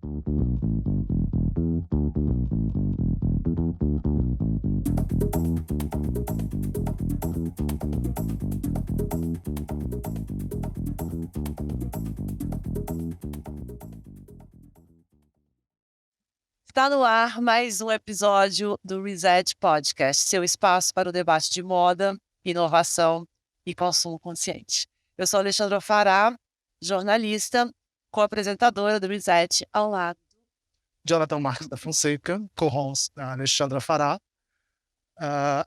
Está no ar mais um episódio do Reset Podcast, seu espaço para o debate de moda, inovação e consumo consciente. Eu sou Alexandra Fará, jornalista, co-apresentadora do Reset, ao lado Jonathan Marques da Fonseca, co-host da Alexandra Fará,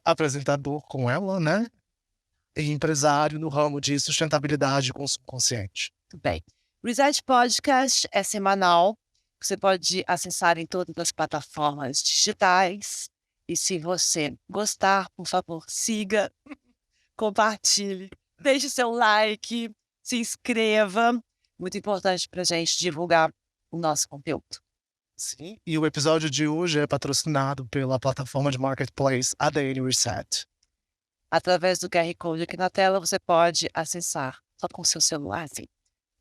apresentador com ela, né? E empresário no ramo de sustentabilidade e consumo consciente. Muito bem. Reset Podcast é semanal. Você pode acessar em todas as plataformas digitais. E se você gostar, por favor, siga, compartilhe, deixe seu like, se inscreva. Muito importante para a gente divulgar o nosso conteúdo. Sim. E o episódio de hoje é patrocinado pela plataforma de marketplace A Daily Reset. Através do QR Code aqui na tela, você pode acessar só com o seu celular, assim.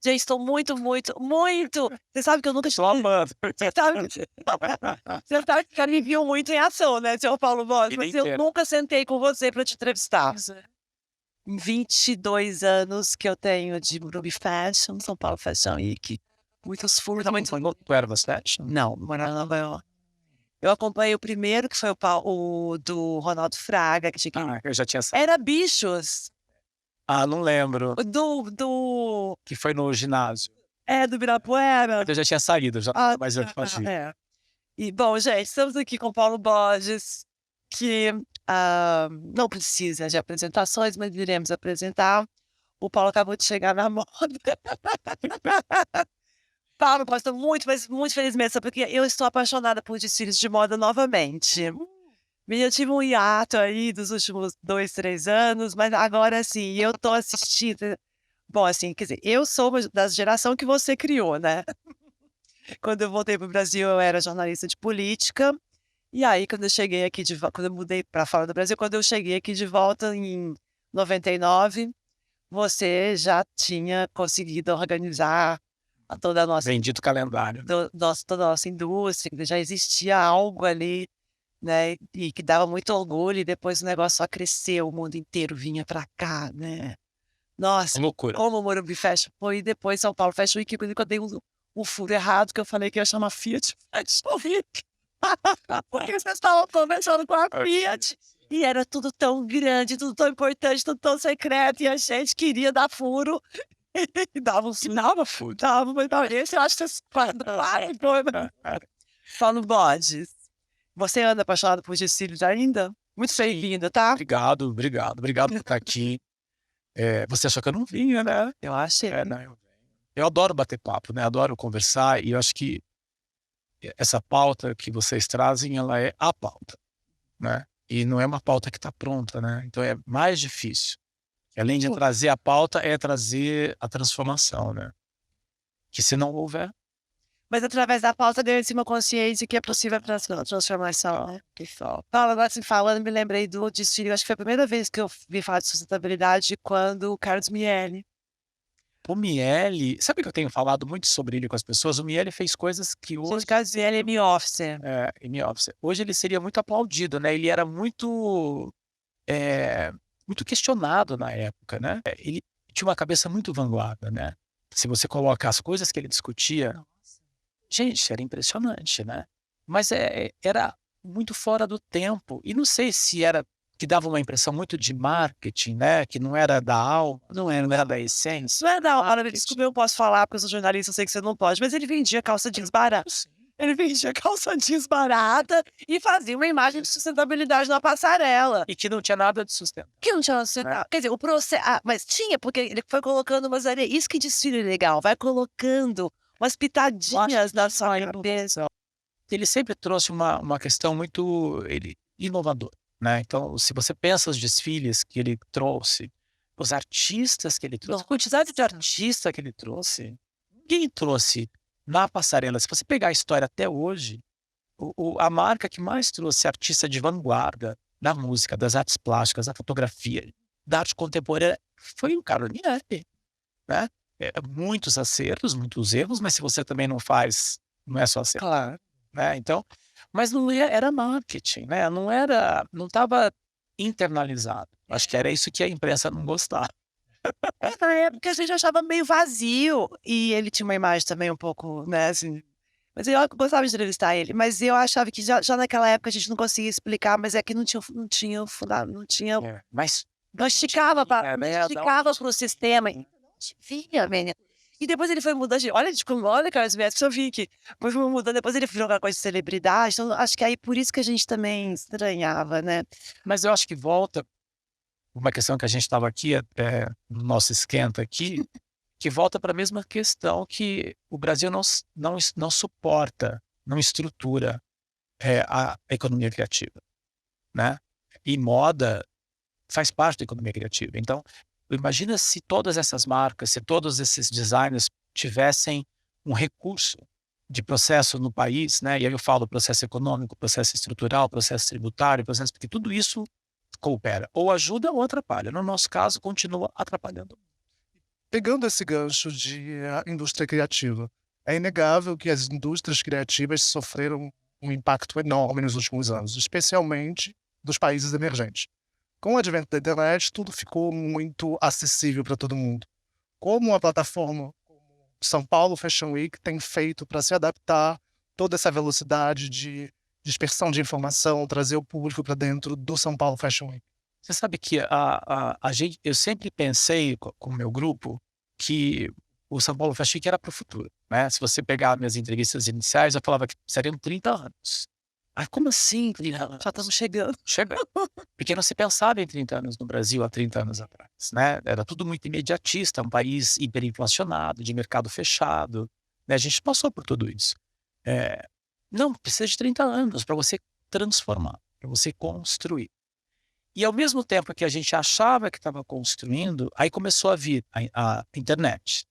Gente, estou muito... Você sabe que eu nunca... Tô amando. Você sabe que me viu muito em ação, né, seu Paulo Boss? Mas eu nunca sentei com você para te entrevistar. 22 anos que eu tenho de Ruby Fashion, São Paulo Fashion Week. Muitos furos. Tu era Fashion? Não, morava em Nova York. Eu acompanhei o primeiro, que foi o do Ronaldo Fraga. Que tinha... eu já tinha saído. Era Bichos. Não lembro. Do... Que foi no ginásio. Do Ibirapuera. Eu já tinha saído, mas eu fazia. E, bom, gente, estamos aqui com o Paulo Borges, que não precisa de apresentações, mas iremos apresentar. O Paulo acabou de chegar na moda. Paulo, estou muito feliz mesmo, porque eu estou apaixonada por desfiles de moda novamente. Eu tive um hiato aí dos últimos 2, 3 anos, mas agora sim, eu tô assistindo. Bom, assim, quer dizer, eu sou da geração que você criou, né? Quando eu voltei para o Brasil, eu era jornalista de política. E aí, quando eu cheguei aqui quando eu mudei para fora do Brasil, quando eu cheguei aqui de volta em 99, você já tinha conseguido organizar toda a nossa... Bendito calendário. Toda a nossa indústria, já existia algo ali, né, e que dava muito orgulho, e depois o negócio só cresceu, o mundo inteiro vinha pra cá, né? Nossa, loucura. Como o Morumbi Fashion foi, e depois São Paulo Fashion Week, quando eu dei um furo errado, que eu falei que ia chamar Fiat Fashion Week. Porque vocês estavam conversando com a Fiat, e era tudo tão grande, tudo tão importante, tudo tão secreto, e a gente queria dar furo, e dava um sinal, furo. Mas esse eu acho que vocês... Paulo Borges. Você anda apaixonado por desfiles ainda? Muito bem-vindo, tá? Obrigado por estar aqui. Você achou que eu não vinha, né? Eu achei. Eu adoro bater papo, né? Adoro conversar, e eu acho que essa pauta que vocês trazem, ela é a pauta, né? E não é uma pauta que está pronta, né? Então é mais difícil. Além de trazer a pauta, é trazer a transformação, né? Que se não houver... Mas através da pauta ganha-se uma consciência que é possível a transformação, né? Paulo, agora se falando, me lembrei do desfile. Acho que foi a primeira vez que eu vi falar de sustentabilidade quando o Carlos Miele. O Miele, sabe que eu tenho falado muito sobre ele com as pessoas? O Miele fez coisas que hoje... O Carlos Miele é M-Office. M-Office. Hoje ele seria muito aplaudido, né? Ele era muito questionado na época, né? Ele tinha uma cabeça muito vanguarda, né? Se você coloca as coisas que ele discutia... Gente, era impressionante, né? Mas era muito fora do tempo. E não sei se era que dava uma impressão muito de marketing, né? Que não era da alma, não era da essência. Não é da alma. Desculpa, eu posso falar, porque eu sou jornalista, eu sei que você não pode. Mas ele vendia calça jeans barata. Ele vendia calça jeans barata e fazia uma imagem de sustentabilidade na passarela. E que não tinha nada de sustento. Que não tinha sustentabilidade. Quer dizer, o processo... mas tinha, porque ele foi colocando umas areias. Isso que desfile legal. Vai colocando umas pitadinhas na sua cabeça. Ele sempre trouxe uma questão muito inovadora, né? Então, se você pensa os desfiles que ele trouxe, os artistas que ele trouxe, a quantidade de artistas que ele trouxe, ninguém trouxe na passarela. Se você pegar a história até hoje, a marca que mais trouxe artista de vanguarda da música, das artes plásticas, da fotografia, da arte contemporânea, foi o Carlo Miele, né? Muitos acertos, muitos erros, mas se você também não faz não é só ser, Claro. né, então mas não era marketing, né, não estava internalizado. Acho que era isso que a imprensa não gostava. É, na época a gente achava meio vazio, e ele tinha uma imagem também um pouco, né, assim, mas eu gostava de entrevistar ele, mas eu achava que já naquela época a gente não conseguia explicar, mas é que não tinha Mas não esticava pra é, não né, esticava para o sistema, e via, menina. E depois ele foi mudando de como olha, Carlos Médici, eu vi que foi mudando, depois ele virou aquela coisa de celebridade, então acho que aí por isso que a gente também estranhava, né. mas eu acho que volta uma questão que a gente estava aqui, no nosso esquenta aqui, que volta para a mesma questão que o Brasil não suporta, não estrutura, a economia criativa, né. E moda faz parte da economia criativa. Então, imagina se todas essas marcas, se todos esses designers tivessem um recurso de processo no país, né, e aí eu falo processo econômico, processo estrutural, processo tributário, processo porque tudo isso coopera, ou ajuda ou atrapalha. No nosso caso, continua atrapalhando. Pegando esse gancho de indústria criativa, é inegável que as indústrias criativas sofreram um impacto enorme nos últimos anos, especialmente dos países emergentes. Com o advento da internet, tudo ficou muito acessível para todo mundo. Como a plataforma São Paulo Fashion Week tem feito para se adaptar toda essa velocidade de dispersão de informação, trazer o público para dentro do São Paulo Fashion Week? Você sabe que a gente eu sempre pensei com o meu grupo que o São Paulo Fashion Week era para o futuro, né. Se você pegar minhas entrevistas iniciais, eu falava que seriam 30 anos. "Ah, como assim 30 anos?" Já estamos chegando. Chega. Porque não se pensava em 30 anos no Brasil há 30 anos atrás, né. Era tudo muito imediatista, um país hiperinflacionado, de mercado fechado, né, a gente passou por tudo isso. Eh, não, precisa de 30 anos para você transformar, para você construir. E ao mesmo tempo que a gente achava que estava construindo, aí começou a vir a internet,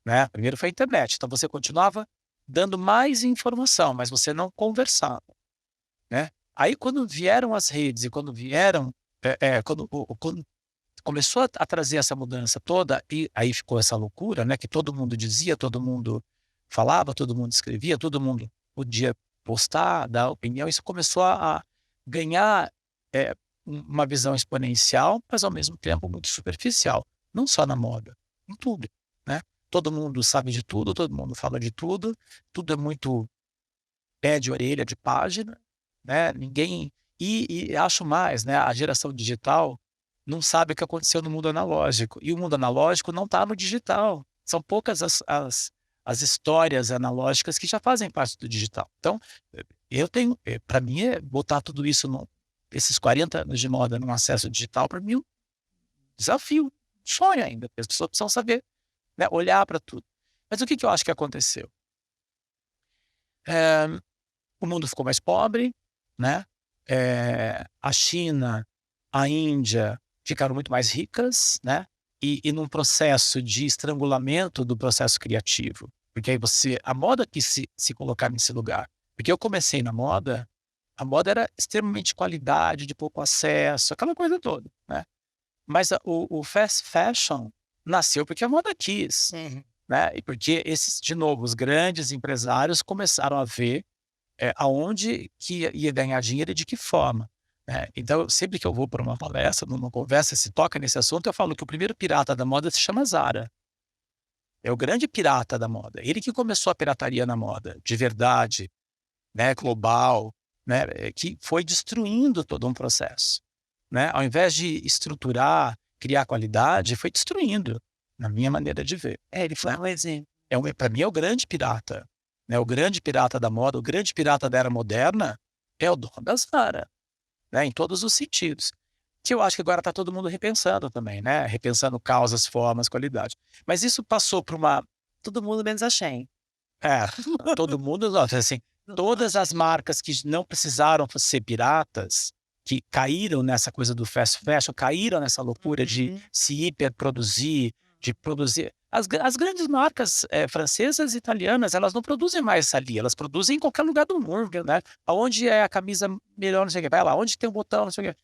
né. Primeiro foi a internet, então você continuava dando mais informação, mas você não conversava, né. Aí quando vieram as redes e quando vieram, quando começou a trazer essa mudança toda, e aí ficou essa loucura, né, que todo mundo dizia, todo mundo falava, todo mundo escrevia, todo mundo podia postar, dar opinião, isso começou a ganhar, eh, uma visão exponencial, mas ao mesmo tempo muito superficial, não só na moda, em tudo, né. Todo mundo sabe de tudo, todo mundo fala de tudo, tudo é muito pé de orelha de página, né, ninguém e acho mais, né, a geração digital não sabe o que aconteceu no mundo analógico, e o mundo analógico não está no digital. São poucas as histórias analógicas que já fazem parte do digital. Então, eu tenho, para mim botar tudo isso esses 40 anos de moda num acesso digital, para mim é um desafio, sonho ainda, as pessoas precisam saber, né, olhar para tudo. Mas o que que eu acho que aconteceu? Eh, o mundo ficou mais pobre, né, a China, a Índia ficaram muito mais ricas, né, e num processo de estrangulamento do processo criativo, porque aí a moda quis se colocar nesse lugar. Porque eu comecei na moda, a moda era extremamente qualidade, de pouco acesso, aquela coisa toda, né. Mas o fast fashion nasceu porque a moda quis, Uhum. né, e porque de novo, os grandes empresários começaram a ver aonde que ia ganhar dinheiro e de que forma, né. Então, sempre que eu vou para uma palestra, numa conversa, se toca nesse assunto, eu falo que o primeiro pirata da moda se chama Zara. É o grande pirata da moda. Ele que começou a pirataria na moda, de verdade, né, global, né, que foi destruindo todo um processo, né. Ao invés de estruturar, criar qualidade, foi destruindo, na minha maneira de ver, É, ele foi né. um exemplo. Para mim é o grande pirata, né, o grande pirata da moda, o grande pirata da era moderna é o dono da Zara, né, em todos os sentidos. Que eu acho que agora está todo mundo repensando também, né, repensando causas, formas, qualidade. Mas isso passou por uma Todo mundo menos a Shein. é, todo mundo nossa, assim, todas as marcas que não precisaram ser piratas, que caíram nessa coisa do fast fashion, caíram nessa loucura de Uhum. se hiperproduzir, de produzir as grandes marcas francesas e italianas, elas não produzem mais ali, elas produzem em qualquer lugar do mundo, né? Aonde é a camisa melhor, não sei o que, vai lá, onde tem um botão, não sei o que.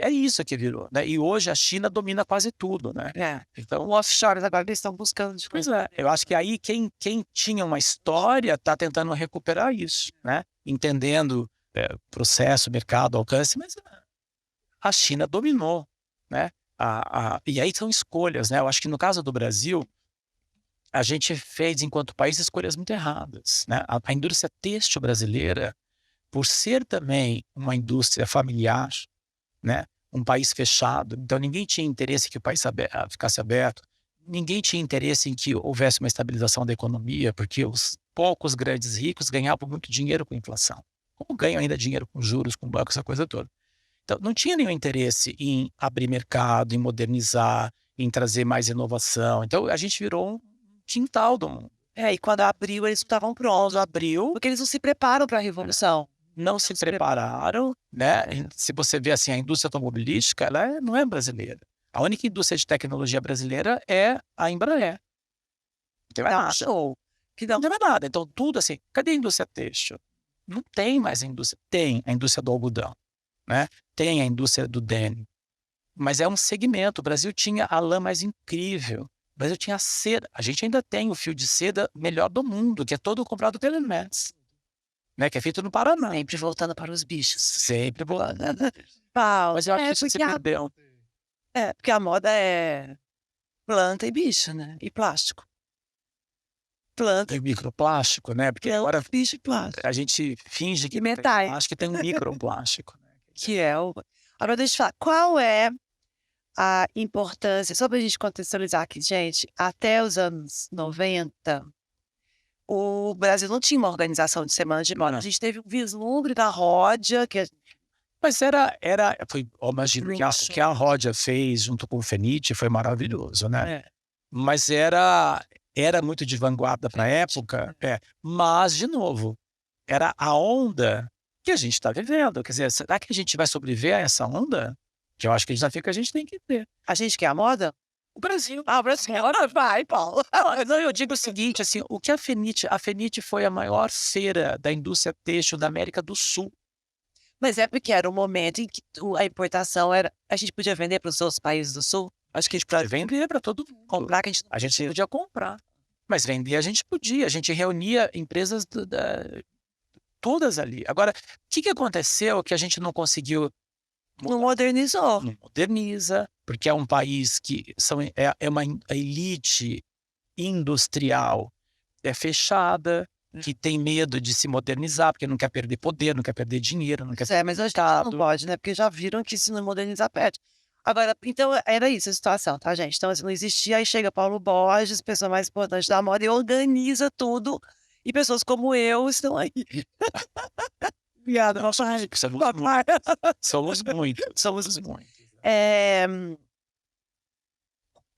É isso que virou, né? E hoje a China domina quase tudo, né? Então, O offshore agora eles estão buscando de pois é, eu acho que aí quem tinha uma história está tentando recuperar isso, né? Entendendo processo, mercado, alcance, mas a China dominou, né? E aí são escolhas, né? Eu acho que no caso do Brasil, a gente fez, enquanto país, escolhas muito erradas, né? A indústria têxtil brasileira, por ser também uma indústria familiar, né? Um país fechado, então ninguém tinha interesse que o país ficasse aberto, ninguém tinha interesse em que houvesse uma estabilização da economia, porque os poucos grandes ricos ganhavam muito dinheiro com inflação, como ganham ainda dinheiro com juros, com bancos, essa coisa toda. Então, não tinha nenhum interesse em abrir mercado, em modernizar, em trazer mais inovação. Então, a gente virou um quintal do mundo. E quando abriu, eles estavam prontos. Abriu, Porque eles não se preparam para a revolução. não se prepararam, né? Se você vê assim, a indústria automobilística, ela não é brasileira. A única indústria de tecnologia brasileira é a Embraer. Não tem mais nada. Show. Que Não tem mais nada. Então, tudo assim, cadê a indústria têxtil? Não tem mais a indústria. Tem a indústria do algodão, né? Tem a indústria do denim. Mas é um segmento. O Brasil tinha a lã mais incrível. O Brasil tinha a seda. A gente ainda tem o fio de seda melhor do mundo, que é todo comprado pela Hermès, né? Que é feito no Paraná. Sempre voltando para os bichos. Sempre voltando. Paulo, Mas eu acho que isso se perdeu. porque a moda é planta e bicho, né? E plástico. Planta Tem microplástico, né? Porque agora bicho e plástico. a gente finge que metais. acho que tem um microplástico, né? Que é o... Agora, deixa eu falar, qual é a importância, só para a gente contextualizar aqui, gente, até os anos 90, o Brasil não tinha uma organização de semana de moda. A gente teve um vislumbre da Ródia, que Mas foi, imagino que a Ródia fez junto com o Fenite, foi maravilhoso, né? Mas era muito de vanguarda para a época, mas, de novo, era a onda que a gente está vivendo. Quer dizer, será que a gente vai sobreviver a essa onda? Que eu acho que é o desafio que a gente tem que ter. a gente quer a moda? O Brasil. Ah, o Brasil. Agora vai, Paulo. Não, eu digo o seguinte, assim, o que a Fenite foi a maior feira da indústria têxtil da América do Sul. Mas é porque era um momento em que a importação era... A gente podia vender para os outros países do Sul? Acho que a gente podia vender para todo mundo. Comprar, que A gente podia comprar. Mas vender a gente podia. A gente reunia empresas todas ali. Agora, o que aconteceu que a gente não conseguiu? não modernizou. Não moderniza, porque é um país que é uma elite industrial fechada, que tem medo de se modernizar, porque não quer perder poder, não quer perder dinheiro, não quer Mas hoje não pode, né? Porque já viram que se não modernizar, perde. Agora, então, era isso a situação, tá, gente? Então, assim, não existia, aí chega Paulo Borges, pessoa mais importante da moda, e organiza tudo, e pessoas como eu estão aí. Obrigada, papai. Somos muitos.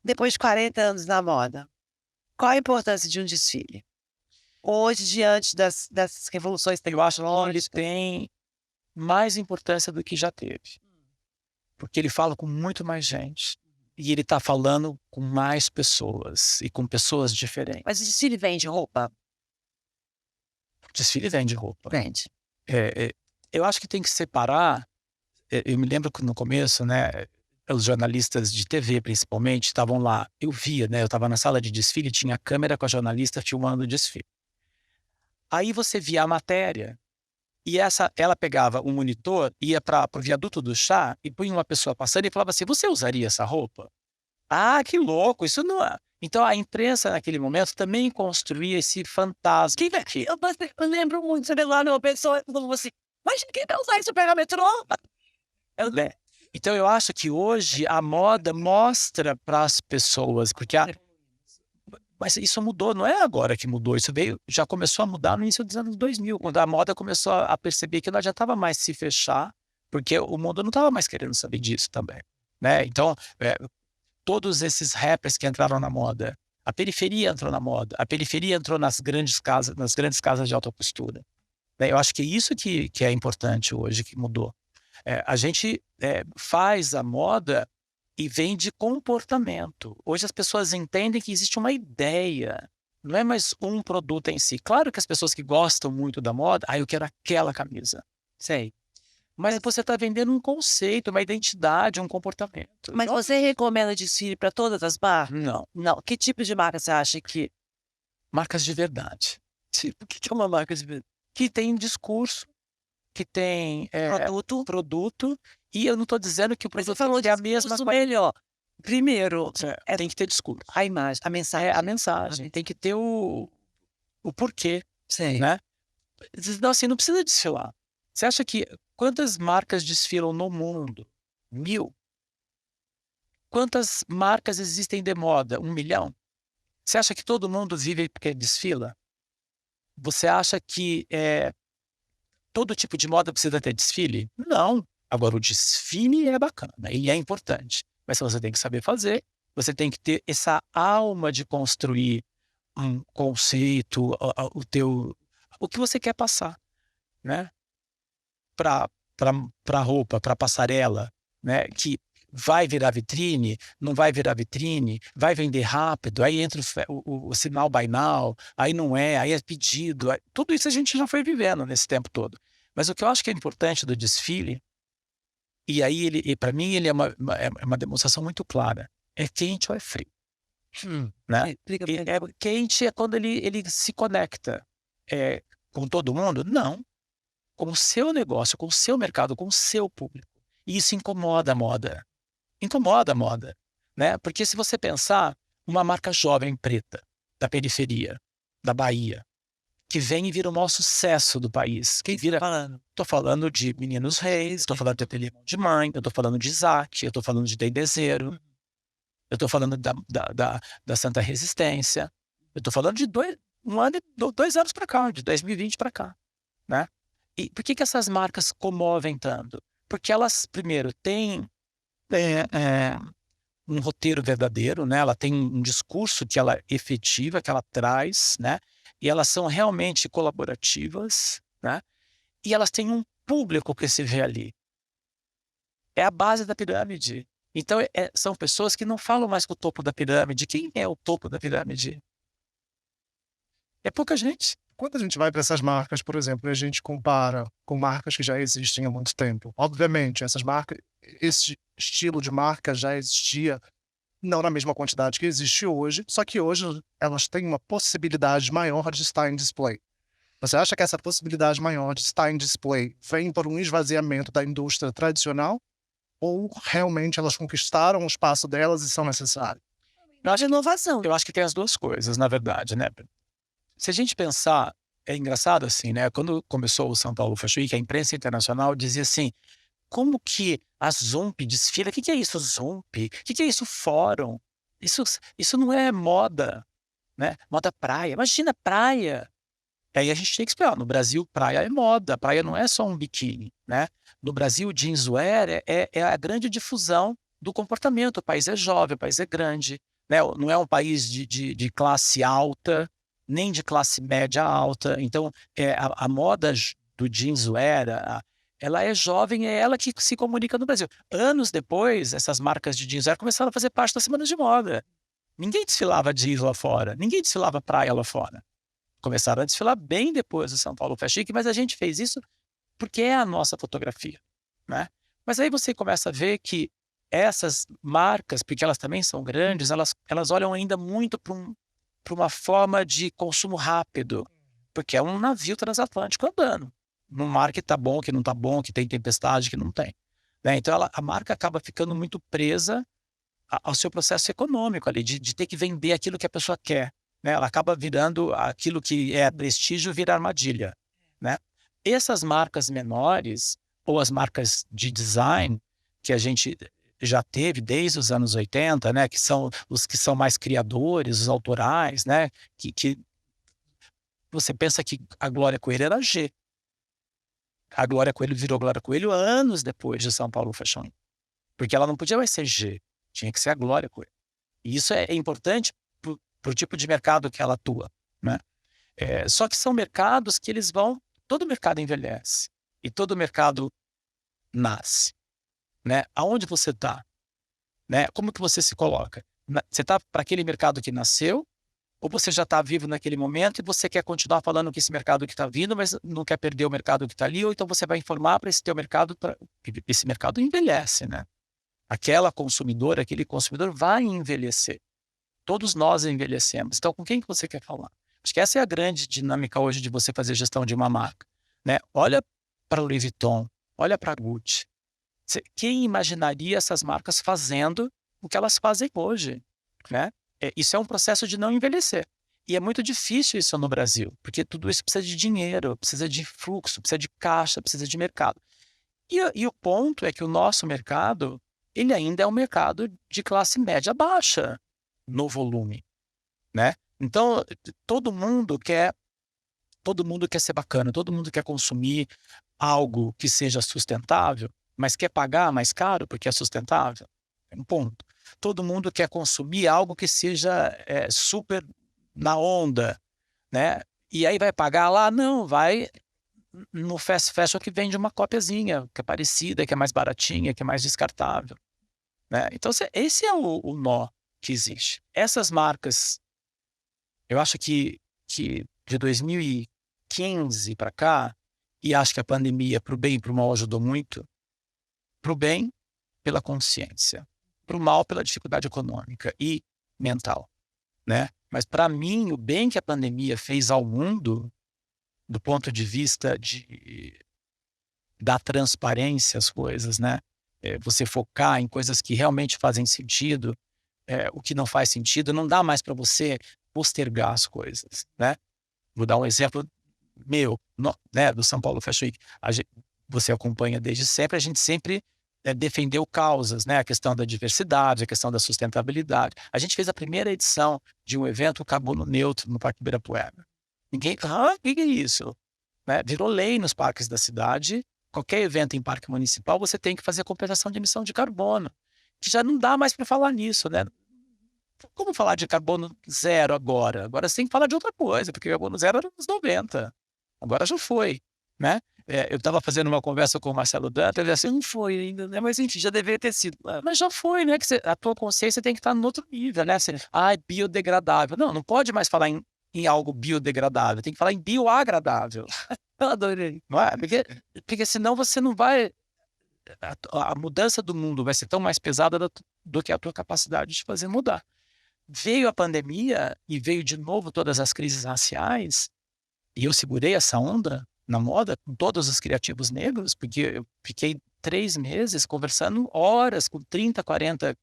Depois de 40 anos na moda, qual a importância de um desfile? Hoje, diante das revoluções Eu acho que ele tecnológicas, tem mais importância do que já teve. Porque ele fala com muito mais gente. E ele está falando com mais pessoas. E com pessoas diferentes. mas o desfile vende roupa? O desfile vende roupa. Vende. Eu acho que tem que separar. Eu me lembro que no começo, né, os jornalistas de TV, principalmente, estavam lá. Eu via, né, eu estava na sala de desfile, tinha a câmera com a jornalista filmando o desfile. Aí você via a matéria. E ela pegava um monitor, ia para o viaduto do chá e punha uma pessoa passando e falava assim: você usaria essa roupa? Ah, que louco, isso não é. Então a imprensa naquele momento também construía esse fantasma. Eu lembro muito, você vê lá uma pessoa falando assim, mas quem vai usar isso pegar metrô? Então eu acho que hoje a moda mostra para as pessoas, porque mas isso mudou, não é agora que mudou, isso já começou a mudar no início dos anos 2000, quando a moda começou a perceber que não adiantava mais se fechar, porque o mundo não estava mais querendo saber disso também, né? Então, todos esses rappers que entraram na moda, a periferia entrou na moda, a periferia entrou nas grandes casas de alta costura, né? Eu acho que é isso que é importante hoje, que mudou. A gente faz a moda e vem de comportamento. Hoje as pessoas entendem que existe uma ideia, não é mais um produto em si. Claro que as pessoas que gostam muito da moda, eu quero aquela camisa. Sei. Mas você está vendendo um conceito, uma identidade, um comportamento. Mas você recomenda desfile para todas as marcas? Não, Não. Que tipo de marca você acha que marcas de verdade, tipo, o que que é uma marca de verdade? que tem discurso, que tem produto, e eu não estou dizendo que o Mas você produto falou tem que ter a mesma discurso qualidade. melhor. Primeiro, Tem que ter discurso. a imagem, a mensagem. A mensagem, tem que ter o porquê, Sei. né? Não, assim, não precisa desfilar. Você acha que quantas marcas desfilam no mundo? 1000. Quantas marcas existem de moda? 1 milhão. Você acha que todo mundo vive porque desfila? Você acha que todo tipo de moda precisa ter desfile? Não. Agora, o desfile é bacana, ele é importante. Mas você tem que saber fazer, você tem que ter essa alma de construir um conceito, o que você quer passar, né? Para roupa, para passarela, né? Que vai virar vitrine, não vai virar vitrine, vai vender rápido, aí entra o sinal buy now, aí não é, aí é pedido, tudo isso a gente já foi vivendo nesse tempo todo. Mas o que eu acho que é importante do desfile, e aí para mim ele é uma demonstração muito clara, é quente ou é frio, né? Quente é quando ele se conecta com todo mundo? Não. Com o seu negócio, com o seu mercado, com o seu público. E isso incomoda a moda. Incomoda a moda, né? Porque se você pensar, uma marca jovem preta, da periferia, da Bahia, que vem e vira o maior sucesso do país. Quem vira falando? Tô falando de Meninos Reis, tô falando de Ateliê Mão de Mãe, eu tô falando de Isaac, eu tô falando de Dendezeiro, eu tô falando da Santa Resistência, eu tô falando de 2 anos para cá, de 2020 para cá, né? E por que essas marcas comovem tanto? Porque elas, primeiro, têm um roteiro verdadeiro, né? Ela tem um discurso que ela efetiva, que ela traz, né? E elas são realmente colaborativas, né? E elas têm um público que se vê ali. É a base da pirâmide. Então, são pessoas que não falam mais com o topo da pirâmide. Quem é o topo da pirâmide? É pouca gente. Quando a gente vai para essas marcas, por exemplo, e a gente compara com marcas que já existem há muito tempo, obviamente, essas marcas, esse estilo de marca já existia, não na mesma quantidade que existe hoje, só que hoje elas têm uma possibilidade maior de estar em display. Você acha que essa possibilidade maior de estar em display vem por um esvaziamento da indústria tradicional? Ou realmente elas conquistaram o espaço delas e são necessárias? Eu acho inovação. Eu acho que tem as duas coisas, na verdade, né? Se a gente pensar, é engraçado assim, né? Quando começou o São Paulo Fashion Week, a imprensa internacional dizia assim, como que a Zump desfila? O que é isso, Zump? O que é isso, Fórum? Isso não é moda, né? Moda praia. Imagina praia. Aí a gente tem que explicar, no Brasil, praia é moda, praia não é só um biquíni, né? No Brasil, jeanswear é a grande difusão do comportamento. O país é jovem, o país é grande, né? Não é um país de classe alta, nem de classe média alta. Então, a moda do jeanswear, ela é jovem, é ela que se comunica no Brasil. Anos depois, essas marcas de jeanswear começaram a fazer parte das semanas de moda. Ninguém desfilava jeans lá fora, ninguém desfilava praia lá fora. Começaram a desfilar bem depois do São Paulo Fashion Week, mas a gente fez isso porque é a nossa fotografia, né? Mas aí você começa a ver que essas marcas, porque elas também são grandes, elas olham ainda muito para uma forma de consumo rápido, porque é um navio transatlântico andando, num mar que está bom, que não está bom, que tem tempestade, que não tem, né? Então a marca acaba ficando muito presa ao seu processo econômico ali, de ter que vender aquilo que a pessoa quer, né? Ela acaba virando aquilo que é prestígio, vira armadilha, né? Essas marcas menores, ou as marcas de design, que a gente já teve desde os anos 80, né? Que são os que são mais criadores, os autorais, né? Que você pensa que a Glória Coelho era G. A Glória Coelho virou Glória Coelho anos depois de São Paulo Fashion Week, porque ela não podia mais ser G, tinha que ser a Glória Coelho. E isso é importante para o tipo de mercado que ela atua, né? Só que são mercados que eles vão... Todo mercado envelhece e todo mercado nasce, né? Aonde você está? né? Como que você se coloca? Você está para aquele mercado que nasceu, ou você já está vivo naquele momento e você quer continuar falando que esse mercado que está vindo, mas não quer perder o mercado que está ali, ou então você vai informar para esse teu mercado, esse mercado envelhece, né? Aquela consumidora, aquele consumidor vai envelhecer. Todos nós envelhecemos. Então, com quem que você quer falar? Acho que essa é a grande dinâmica hoje de você fazer gestão de uma marca, né? Olha para o Louis Vuitton, olha para a Gucci. Quem imaginaria essas marcas fazendo o que elas fazem hoje, né? Isso é um processo de não envelhecer. E é muito difícil isso no Brasil, porque tudo isso precisa de dinheiro, precisa de fluxo, precisa de caixa, precisa de mercado. E o ponto é que o nosso mercado, ele ainda é um mercado de classe média baixa no volume, né? Então, todo mundo quer ser bacana, todo mundo quer consumir algo que seja sustentável, mas quer pagar mais caro porque é sustentável. É um ponto. Todo mundo quer consumir algo que seja super na onda, né? E aí vai pagar lá? Não, vai no fast fashion que vende uma cópiazinha, que é parecida, que é mais baratinha, que é mais descartável, né? Então, esse é o nó que existe. Essas marcas, eu acho que de 2015 para cá, e acho que a pandemia, para o bem e para o mal, ajudou muito, para o bem, pela consciência, para o mal, pela dificuldade econômica e mental, né? Mas, para mim, o bem que a pandemia fez ao mundo, do ponto de vista da transparência às coisas, né? Você focar em coisas que realmente fazem sentido, o que não faz sentido, não dá mais para você postergar as coisas, né? Vou dar um exemplo meu, né, do São Paulo Fashion Week. Você acompanha desde sempre, a gente sempre defendeu causas, né? A questão da diversidade, a questão da sustentabilidade. A gente fez a primeira edição de um evento carbono neutro no Parque Ibirapuera. Ninguém, o que é isso? Né? Virou lei nos parques da cidade. Qualquer evento em parque municipal, você tem que fazer compensação de emissão de carbono. Que já não dá mais para falar nisso, né? Como falar de carbono zero agora? Agora você tem que falar de outra coisa, porque carbono zero era nos 90. Agora já foi, né? Eu estava fazendo uma conversa com o Marcelo Dantas, ele disse assim, não foi ainda, né? Mas enfim, já deveria ter sido. Mas já foi, né? Que a tua consciência tem que estar no outro nível, né? Assim, é biodegradável. Não pode mais falar em algo biodegradável, tem que falar em bioagradável. Eu adorei. Não é? Porque senão você não vai... A mudança do mundo vai ser tão mais pesada do que a tua capacidade de fazer mudar. Veio a pandemia e veio de novo todas as crises raciais, e eu segurei essa onda na moda com todos os criativos negros, porque eu fiquei 3 meses conversando horas com 30, 40,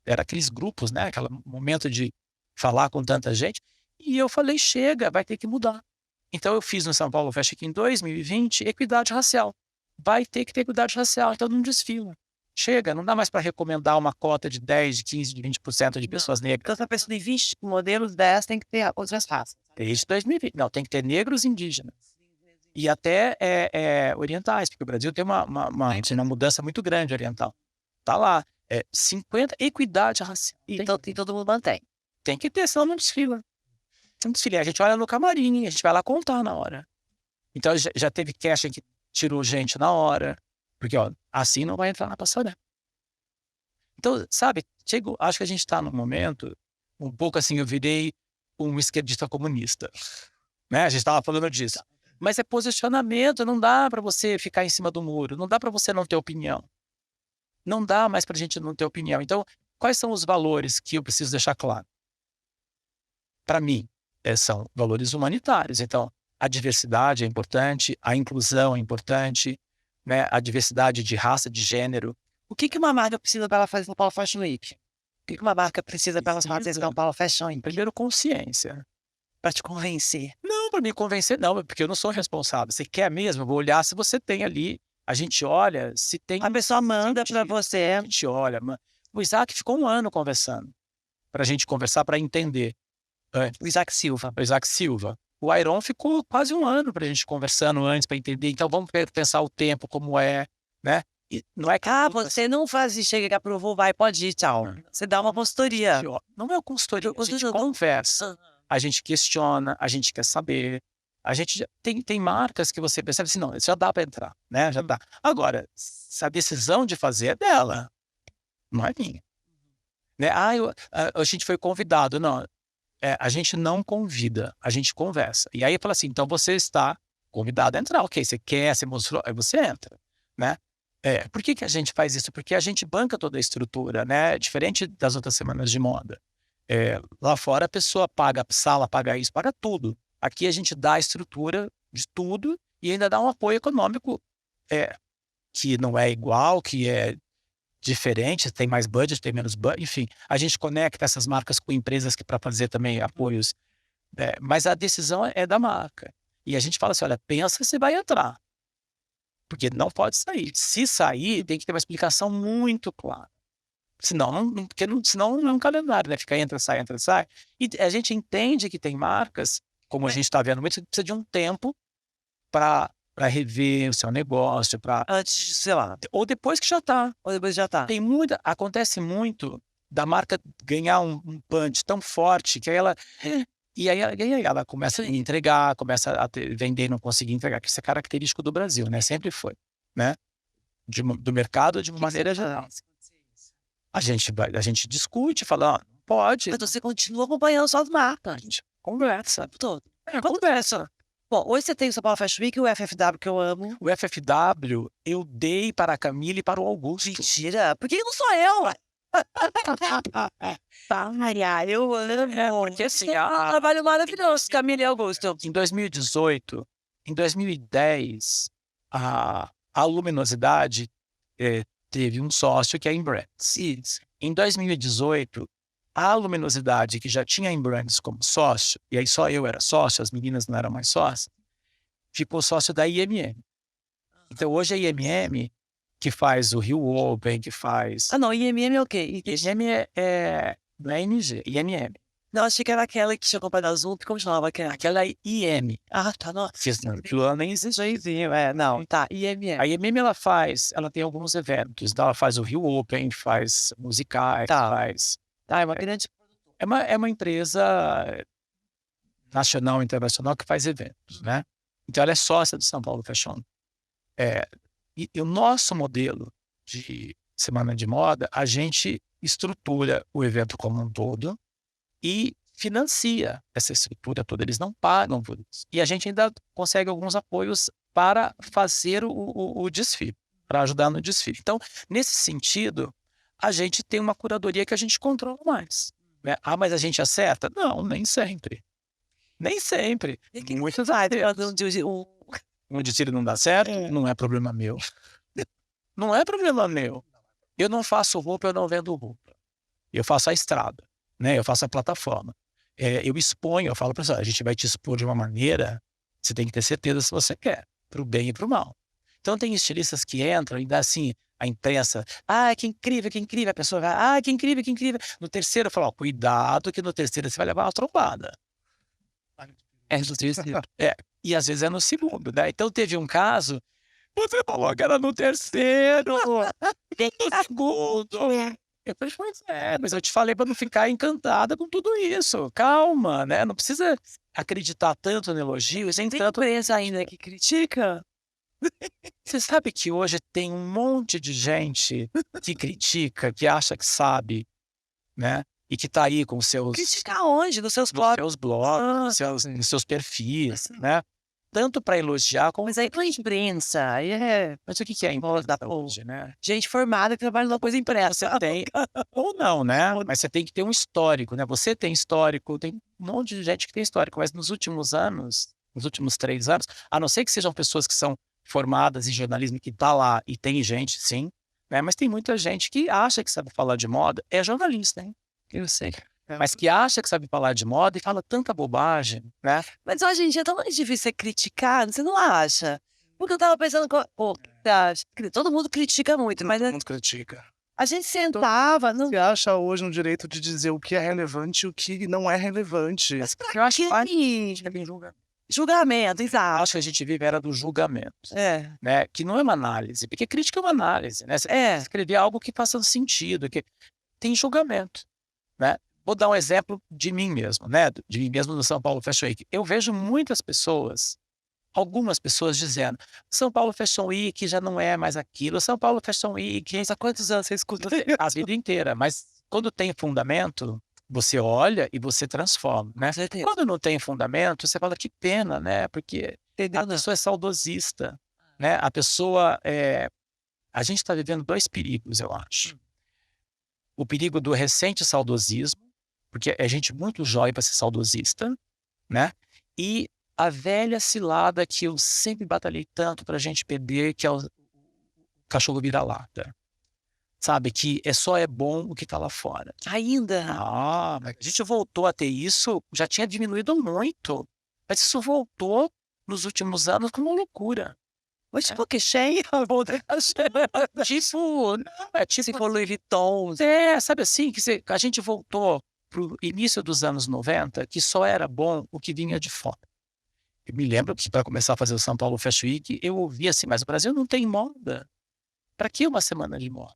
era aqueles grupos, né? Aquele momento de falar com tanta gente, e eu falei, chega, vai ter que mudar. Então eu fiz no São Paulo Fashion Week em 2020 equidade racial. Vai ter que ter equidade racial, então não desfila. Chega, não dá mais para recomendar uma cota de 10, de 15, de 20% de pessoas negras. Então, se a pessoa tem 20 modelos, 10 tem que ter outras raças. Desde 2020. Não, tem que ter negros indígenas. E até orientais, porque o Brasil tem uma mudança muito grande oriental. Tá lá. 50, equidade racial. Então, todo mundo mantém. Tem que ter, senão não desfila. Não desfila. A gente olha no camarim, a gente vai lá contar na hora. Então, já teve casting que tirou gente na hora. Porque, assim não vai entrar na passarela. Então, sabe, acho que a gente está num momento, um pouco assim, eu virei um esquerdista comunista. Né? A gente estava falando disso. Mas é posicionamento, não dá para você ficar em cima do muro, não dá para você não ter opinião. Não dá mais para a gente não ter opinião. Então, quais são os valores que eu preciso deixar claro? Para mim, são valores humanitários. Então, a diversidade é importante, a inclusão é importante, né? A diversidade de raça, de gênero. O que uma marca precisa para ela fazer São Paulo Fashion Week? O que uma marca precisa para ela fazer São Paulo Fashion Week? Primeiro, consciência. Para te convencer. Não, para me convencer não, porque eu não sou responsável. Você quer mesmo? Eu vou olhar se você tem ali. A gente olha se tem... A pessoa manda para você. A gente olha. O Isaac ficou 1 ano conversando. Para a gente conversar, para entender. O Isaac Silva. O Isaac Silva. O Iron ficou quase 1 ano para a gente conversando antes, para entender. Então, vamos pensar o tempo, como é, né? E não é que... você não faz isso, chega que aprovou, vai, pode ir, tchau. Você dá uma consultoria. Não é uma consultoria, a gente conversa. A gente questiona, a gente quer saber. A gente tem marcas que você percebe assim, não, isso já dá para entrar, né? Já dá. Agora, se a decisão de fazer é dela, não é minha. né? A gente foi convidado. Não, a gente não convida, a gente conversa. E aí fala assim, então você está convidado a entrar. Ok, você quer, você mostrou, aí você entra, né? Por que a gente faz isso? Porque a gente banca toda a estrutura, né? Diferente das outras semanas de moda. Lá fora a pessoa paga sala, paga isso, paga tudo. Aqui a gente dá a estrutura de tudo e ainda dá um apoio econômico que não é igual, que é diferente, tem mais budget, tem menos budget, enfim. A gente conecta essas marcas com empresas que para fazer também apoios, mas a decisão é da marca. E a gente fala assim, olha, pensa se vai entrar. Porque não pode sair. Se sair, tem que ter uma explicação muito clara. Senão, senão não é um calendário, né? Fica entra, sai, entra, sai. E a gente entende que tem marcas, como a gente está vendo muito, que precisa de um tempo para rever o seu negócio, para Antes, sei lá, ou depois que já está. ou depois já tá. Acontece muito da marca ganhar um punch tão forte que aí ela e aí ela começa a entregar, começa a vender e não conseguir entregar, que isso é característico do Brasil, né? Sempre foi, né? Do mercado de uma maneira geral. A gente discute, fala, não pode. Mas você continua acompanhando suas marcas. A gente conversa. Todo. Conversa. Bom, hoje você tem o São Paulo Fashion Week e o FFW, que eu amo. O FFW eu dei para a Camila e para o Augusto. Mentira, por que não sou eu? Para, eu amo. Porque assim, Um trabalho maravilhoso, Camila e Augusto. em 2018, em 2010, a Luminosidade teve um sócio que é a Embrands. Em 2018, a Luminosidade, que já tinha a Embrands como sócio, e aí só eu era sócio, as meninas não eram mais sócias, ficou sócio da IMM. Então hoje a IMM, que faz o Rio Open, que faz... Ah, não, IMM é o quê? IMM não é NG, IMM. Não, achei que era aquela que tinha comprado a Zump, como chamava aquela? Aquela é IM. Ah, tá, nossa. Que o ano nem existe. Não, tá, IMM. A IMM, ela tem alguns eventos. Então ela faz o Rio Open, faz musicais, Tá. faz... Tá, é uma grande... É uma empresa nacional e internacional que faz eventos, né? Então ela é sócia do São Paulo Fashion. E o nosso modelo de semana de moda, a gente estrutura o evento como um todo e financia essa estrutura toda. Eles não pagam por isso. E a gente ainda consegue alguns apoios para fazer o desfile, para ajudar no desfile. Então, nesse sentido, a gente tem uma curadoria que a gente controla mais, né? Ah, mas a gente acerta? Não, nem sempre. Nem sempre. Muitas vezes. Um desfile não dá certo, não é problema meu. Não é problema meu. Eu não faço roupa, eu não vendo roupa. Eu faço a estrada, né? Eu faço a plataforma. Eu exponho, eu falo para você, a gente vai te expor de uma maneira, você tem que ter certeza se você quer, para o bem e para o mal. Então tem estilistas que entram e dá assim, a imprensa, que incrível, que incrível. A pessoa vai, que incrível, que incrível. No terceiro eu falo, ó, cuidado que no terceiro você vai levar uma trombada. E às vezes é no segundo, né? Então teve um caso, você falou que era no terceiro, no segundo. Eu falei, pois mas eu te falei para não ficar encantada com tudo isso. Calma, né? Não precisa acreditar tanto no elogio, sem tanto empresa ainda que critica. Você sabe que hoje tem um monte de gente que critica, que acha que sabe, né? E que tá aí com seus... Criticar onde? Nos seus blogs? Nos seus blogs, nos seus perfis, né? Tanto para elogiar como... Mas aí não é imprensa, aí é... Mas o que é imprensa hoje, né? Gente formada que trabalha numa coisa impressa. Você tem... Ou não, né? Mas você tem que ter um histórico, né? Você tem histórico, tem um monte de gente que tem histórico, mas nos últimos anos, nos últimos 3 anos, a não ser que sejam pessoas que são formadas em jornalismo, que tá lá, e tem gente, sim, né? Mas tem muita gente que acha que sabe falar de moda, é jornalista, hein? Eu sei. Mas que acha que sabe falar de moda e fala tanta bobagem, né? Mas hoje em dia é tão mais difícil ser criticado, você não acha? Porque eu tava pensando, todo mundo critica muito, mas Todo mundo critica. a gente sentava... Você acha hoje no direito de dizer o que é relevante e o que não é relevante. Mas pra Eu acho que julgamento, exato. acho que a gente vive a era do julgamento, É. né? Que não é uma análise, porque crítica é uma análise, né? Você escrever algo que faça sentido, que tem julgamento, né? Vou dar um exemplo de mim mesmo, né? De mim mesmo no São Paulo Fashion Week. Eu vejo muitas pessoas, algumas pessoas dizendo, São Paulo Fashion Week já não é mais aquilo, São Paulo Fashion Week... Há quantos anos você escuta? A vida inteira, mas quando tem fundamento, você olha e você transforma, né? Com certeza. Quando não tem fundamento, você fala que pena, né? Porque Entendeu? a pessoa é saudosista, né? A pessoa a gente está vivendo 2 perigos, eu acho. O perigo do recente saudosismo, porque é gente muito jovem para ser saudosista, né? E a velha cilada que eu sempre batalhei tanto para a gente perder, que é o cachorro vira-lata. Sabe? Que só é bom o que está lá fora. Ainda? Mas a gente voltou a ter isso, já tinha diminuído muito. Mas isso voltou nos últimos anos com uma loucura. Mas tipo que cheia, vou Tipo, não, se tipo, for Louis Vuitton. sabe assim, a gente voltou pro início dos anos 90, que só era bom o que vinha de fora. Eu me lembro que para começar a fazer o São Paulo Fashion Week, eu ouvia assim, mas o Brasil não tem moda. Para que uma semana de moda?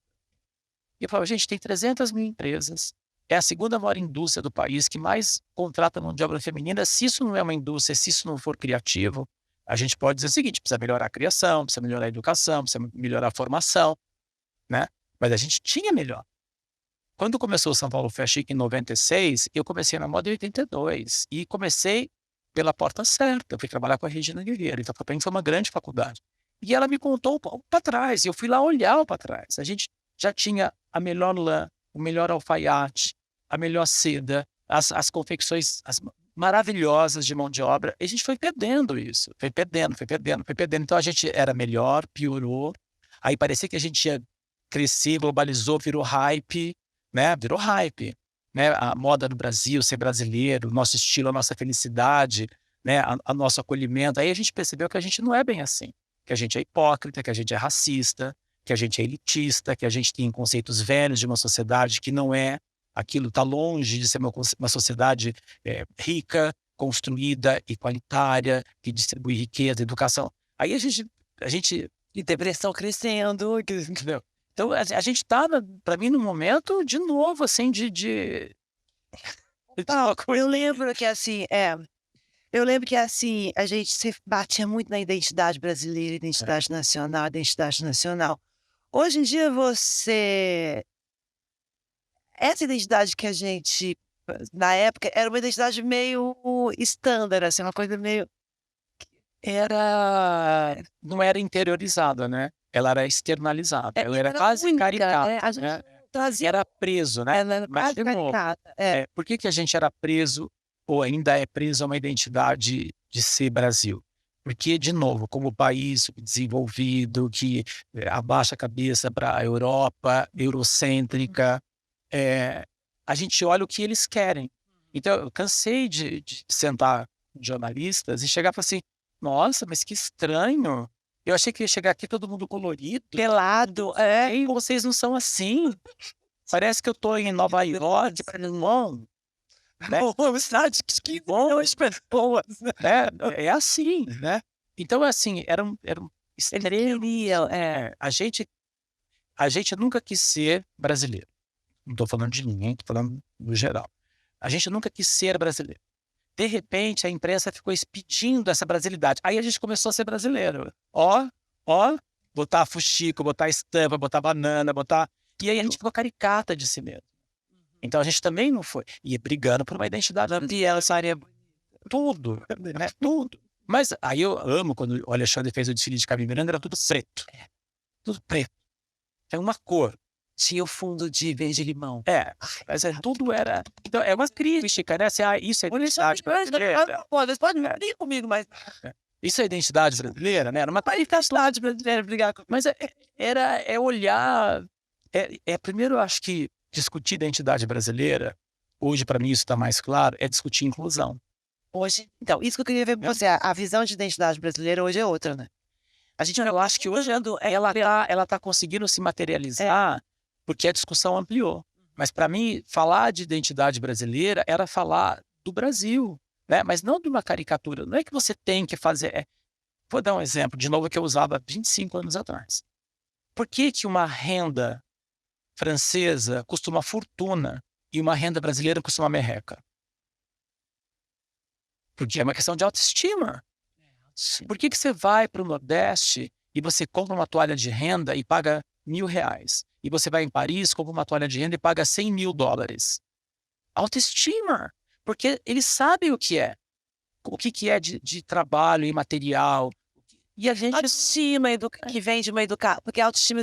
E eu falava, gente, tem 300 mil empresas, é a segunda maior indústria do país que mais contrata mão de obra feminina. Se isso não é uma indústria, se isso não for criativo, a gente pode dizer o seguinte, precisa melhorar a criação, precisa melhorar a educação, precisa melhorar a formação, né? Mas a gente tinha melhor. Quando começou o São Paulo Fashion Week em 96, eu comecei na moda em 82 e comecei pela porta certa. Eu fui trabalhar com a Regina Guerreiro, então para mim foi uma grande faculdade. E ela me contou para trás, e eu fui lá olhar para trás. A gente já tinha a melhor lã, o melhor alfaiate, a melhor seda, as confecções maravilhosas de mão de obra. E a gente foi perdendo isso, foi perdendo. Então a gente era melhor, piorou. Aí parecia que a gente ia crescer, globalizou, virou hype, né? Virou hype, né? A moda do Brasil, ser brasileiro, nosso estilo, a nossa felicidade, né? A nosso acolhimento. Aí a gente percebeu que a gente não é bem assim, que a gente é hipócrita, que a gente é racista, que a gente é elitista, que a gente tem conceitos velhos de uma sociedade que não é aquilo, está longe de ser uma sociedade rica, construída, igualitária, que distribui riqueza, educação. Aí a gente E depressão crescendo. entendeu? Então a gente está, para mim, num momento de novo, assim, Eu lembro que assim, a gente se batia muito na identidade brasileira, identidade nacional, identidade nacional. Hoje em dia essa identidade que a gente, na época, era uma identidade meio estándar, assim, uma coisa meio não era interiorizada, né? Ela era externalizada, ela era era quase única, caricata, a gente né? trazia Era preso, né? ela era Mas, quase de novo, caricata. por que a gente era preso ou ainda é preso a uma identidade de ser Brasil? Porque, de novo, como país desenvolvido, que abaixa a cabeça para a Europa, eurocêntrica, a gente olha o que eles querem. Então, eu cansei de sentar com jornalistas e chegar e falar assim, nossa, mas que estranho. Eu achei que ia chegar aqui todo mundo colorido. Pelado, Ei, vocês não são assim. Parece que eu estou em Nova York, não, né? uma cidade que não as pessoas, né? É assim, né? Então, assim, era um Eles extremo. queriam, A gente nunca quis ser brasileiro. Não estou falando de ninguém, estou falando no geral. A gente nunca quis ser brasileiro. De repente, a imprensa ficou pedindo essa brasilidade. Aí a gente começou a ser brasileiro. Ó, botar fuxico, botar estampa, botar banana, botar... E aí a gente ficou caricata de si mesmo. Então a gente também não foi. E brigando por uma identidade. Biel, essa área Tudo, né? Tudo. Mas aí eu amo quando o Alexandre fez o desfile de Carmen Miranda, era tudo preto. Tudo preto. É uma cor. tinha o fundo de verde-limão. Mas tudo era... Então, é uma crítica, né? Assim, isso é identidade brasileira. Pô, vocês podem brigar comigo, mas Isso é identidade brasileira, né? Era uma identidade brasileira brigar comigo. Mas é olhar... primeiro, eu acho que discutir identidade brasileira, hoje, para mim, isso está mais claro, é discutir inclusão. Hoje, então, isso que eu queria ver com você, a visão de identidade brasileira hoje é outra, né? Eu acho que hoje ela tá conseguindo se materializar porque a discussão ampliou. Mas, para mim, falar de identidade brasileira era falar do Brasil, né? Mas não de uma caricatura. Não é que você tem que fazer... Vou dar um exemplo, de novo, que eu usava 25 anos atrás. Por que uma renda francesa custa uma fortuna e uma renda brasileira custa uma merreca? Porque é uma questão de autoestima. Por que você vai para o Nordeste e você compra uma toalha de renda e paga R$ 1.000. E você vai em Paris, compra uma toalha de renda e paga $100.000. Autoestima, porque eles sabem o que é. O que é de trabalho imaterial. E a gente... Autoestima que vem de uma educação. Porque a autoestima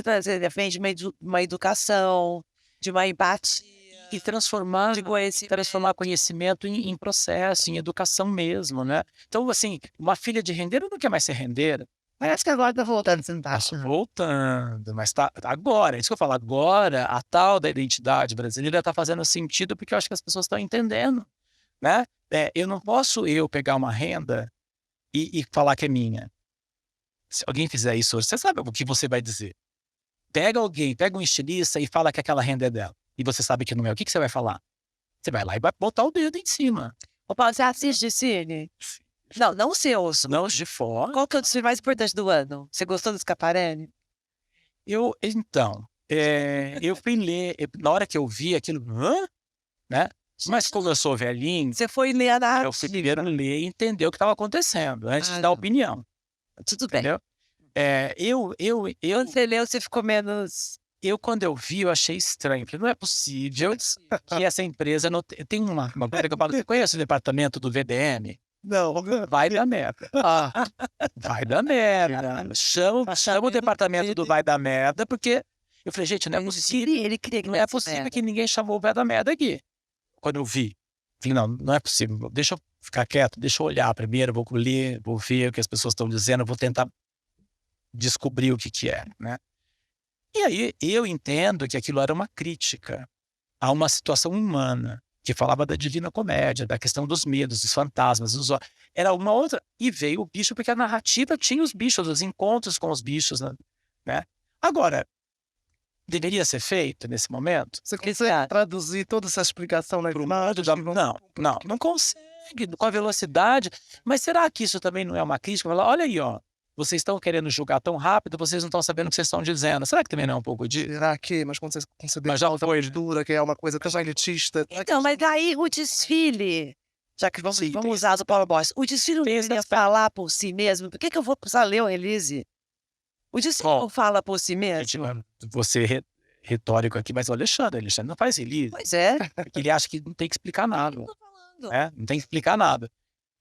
vem de uma educação, de uma empatia. E transformar De conhecimento. conhecimento em processo, em educação mesmo, né? Então, assim, uma filha de rendeiro não quer mais ser rendeira. Parece que agora tá voltando a sentar. Voltando, mas tá agora, é isso que eu falo, agora a tal da identidade brasileira está fazendo sentido porque eu acho que as pessoas estão entendendo, né? Eu não posso pegar uma renda e falar que é minha. Se alguém fizer isso hoje, você sabe o que você vai dizer. Pega um estilista e fala que aquela renda é dela. E você sabe que não é. O que você vai falar? Você vai lá e vai botar o dedo em cima. Ô, Paulo, você assiste Cine? Não os seus. Não, de fora. Qual que é o desfile mais importante do ano? Você gostou do Schiaparelli? Então, eu fui ler, na hora que eu vi aquilo, né? Mas como eu sou velhinho, Você foi ler a eu narrativa. fui primeiro ler e entender o que estava acontecendo, antes de dar não. opinião, Tudo bem. entendeu? Quando você leu, você ficou menos... Quando eu vi, eu achei estranho. Falei, não é possível que essa empresa não tem uma coisa que eu falo, você conhece o departamento do VDM? Não. Vai dar merda. Vai dar merda. Chama o departamento do vai dar merda, porque eu falei, gente, não é possível. Ele queria que Não é possível que ninguém chamou o vai dar merda aqui. Quando eu vi, falei, não é possível. Deixa eu ficar quieto, deixa eu olhar primeiro, vou ler, vou ver o que as pessoas estão dizendo, vou tentar descobrir o que é, né? E aí eu entendo que aquilo era uma crítica a uma situação humana, que falava da Divina Comédia, da questão dos medos, dos fantasmas, era uma outra. E veio o bicho, porque a narrativa tinha os bichos, os encontros com os bichos, né? Agora, deveria ser feito nesse momento? Você consegue traduzir toda essa explicação na imagem? Não consegue, com a velocidade. Mas será que isso também não é uma crítica? Falar, olha aí, ó, vocês estão querendo julgar tão rápido, vocês não estão sabendo o que vocês estão dizendo. Será que também não é um pouco de... Será que? Mas quando você considera Mas já outra foi. postura, que é uma coisa tão elitista... Então, mas aí o desfile... Já que vamos usar o Paulo Bosch. O desfile não deveria falar por si mesmo. Por que eu vou precisar ler o release? O desfile não fala por si mesmo. Você retórico aqui, mas o Alexandre não faz release. Pois é. Porque ele acha que não tem que explicar nada. Tô falando. Não tem que explicar nada.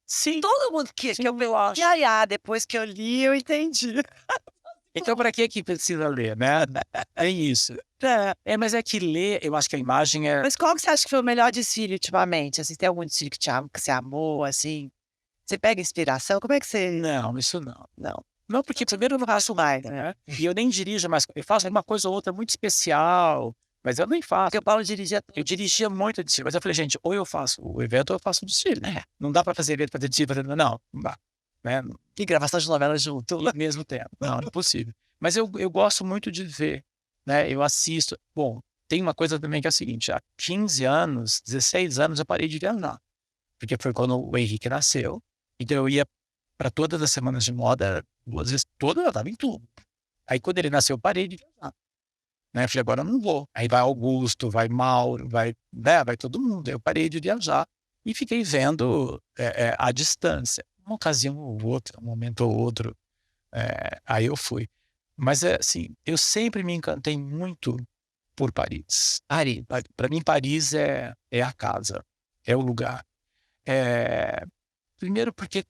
Sim. Todo mundo que eu acho. Depois que eu li, eu entendi. Então, para que precisa ler, né? É isso. Mas é que ler, eu acho que a imagem é... Mas qual que você acha que foi o melhor desfile ultimamente? Assim, tem algum desfile que você amou, assim? Você pega inspiração? Como é que você... Não, isso não. Não. Não, porque primeiro eu não faço mais, né? E eu nem dirijo mais. Eu faço uma coisa ou outra muito especial, mas eu nem faço. Porque o Paulo dirigia... Eu dirigia muito desfile, mas eu falei, gente, ou eu faço o evento ou eu faço o desfile. Não dá para fazer evento, fazer desfile, não dá. Né? E gravação de novela junto. Ao mesmo tempo. Não é possível. Mas eu gosto muito de ver, né? Eu assisto. Bom, tem uma coisa também que é a seguinte, há 15 anos, 16 anos eu parei de viajar, porque foi quando o Henrique nasceu, então eu ia para todas as semanas de moda, 2 vezes, toda eu estava em tudo. Aí quando ele nasceu eu parei de viajar. Né? Eu falei, agora eu não vou. Aí vai Augusto, vai Mauro, vai todo mundo. Eu parei de viajar e fiquei vendo à distância. Uma ocasião ou outra, um momento ou outro, aí eu fui. Mas assim, eu sempre me encantei muito por Paris. Para mim, Paris é a casa, é o lugar. Primeiro porque